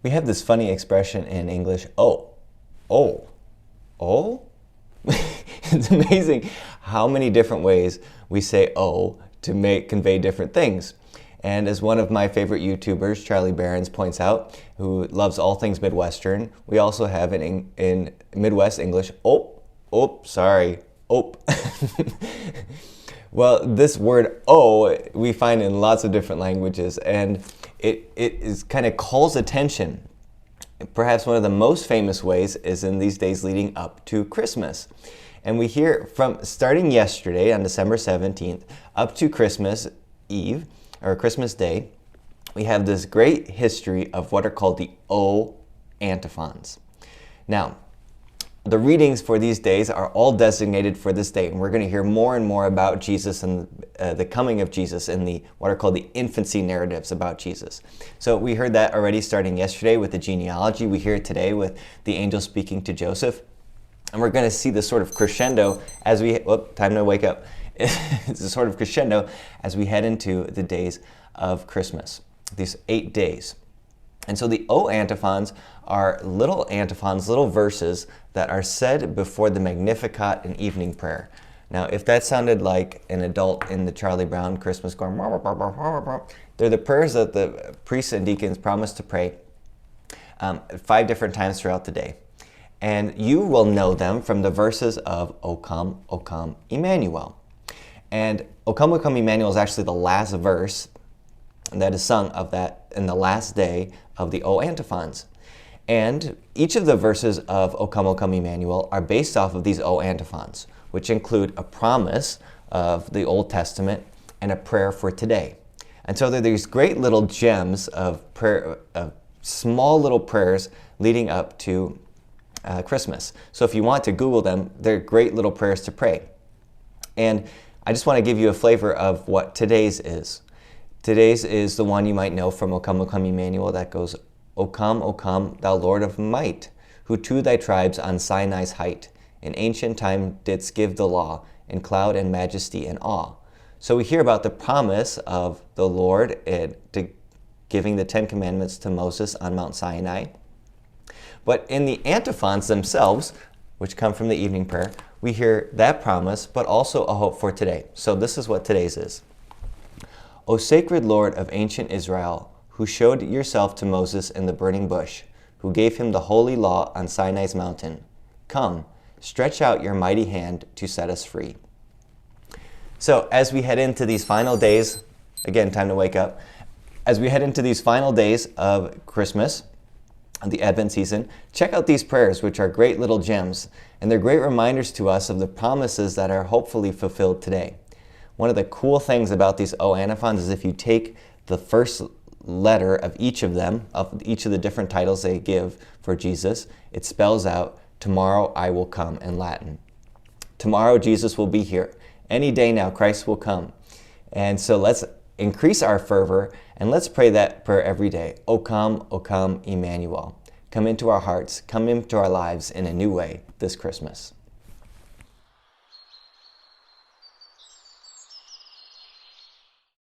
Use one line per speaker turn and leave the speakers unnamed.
We have this funny expression in English, oh, oh, oh. It's amazing how many different ways we say oh to convey different things. And as one of my favorite YouTubers, Charlie Barons, points out, who loves all things Midwestern, we also have in Midwest English, sorry, oh. Well, this word oh we find in lots of different languages, and it kind of calls attention. Perhaps one of the most famous ways is in these days leading up to Christmas. And we hear from starting yesterday on December 17th up to Christmas Eve, or Christmas Day, we have this great history of what are called the O Antiphons. Now, the readings for these days are all designated for this day, and we're going to hear more and more about Jesus and the coming of Jesus in what are called the infancy narratives about Jesus. So we heard that already starting yesterday with the genealogy. We hear it today with the angel speaking to Joseph. And we're going to see this sort of crescendo as we, time to wake up. It's a sort of crescendo as we head into the days of Christmas, these 8 days. And so the O Antiphons are little antiphons, little verses that are said before the Magnificat and evening prayer. Now, if that sounded like an adult in the Charlie Brown Christmas going, they're the prayers that the priests and deacons promise to pray 5 different times throughout the day. And you will know them from the verses of O come, Emmanuel. And O come, Emmanuel is actually the last verse that is sung of that in the last day of the O Antiphons. And each of the verses of O come, Emmanuel are based off of these O Antiphons, which include a promise of the Old Testament and a prayer for today. And so there are these great little gems of prayer, of small little prayers leading up to Christmas. So if you want to Google them, they're great little prayers to pray. And I just want to give you a flavor of what today's is. Today's is the one you might know from O come, Emmanuel, that goes, O come, thou Lord of might, who to thy tribes on Sinai's height in ancient time didst give the law in cloud and majesty and awe. So we hear about the promise of the Lord giving the 10 Commandments to Moses on Mount Sinai. But in the antiphons themselves, which come from the evening prayer, we hear that promise, but also a hope for today. So this is what today's is. O sacred Lord of ancient Israel, who showed yourself to Moses in the burning bush, who gave him the holy law on Sinai's mountain, come, stretch out your mighty hand to set us free. So as we head into these final days, again, time to wake up, as we head into these final days of Christmas, the Advent season, check out these prayers, which are great little gems, and they're great reminders to us of the promises that are hopefully fulfilled today. One of the cool things about these O Antiphons is if you take the first letter of each of them, of each of the different titles they give for Jesus, it spells out, tomorrow I will come in Latin. Tomorrow Jesus will be here. Any day now Christ will come. And so let's increase our fervor and let's pray that prayer every day. O come, Emmanuel. Come into our hearts, come into our lives in a new way this Christmas.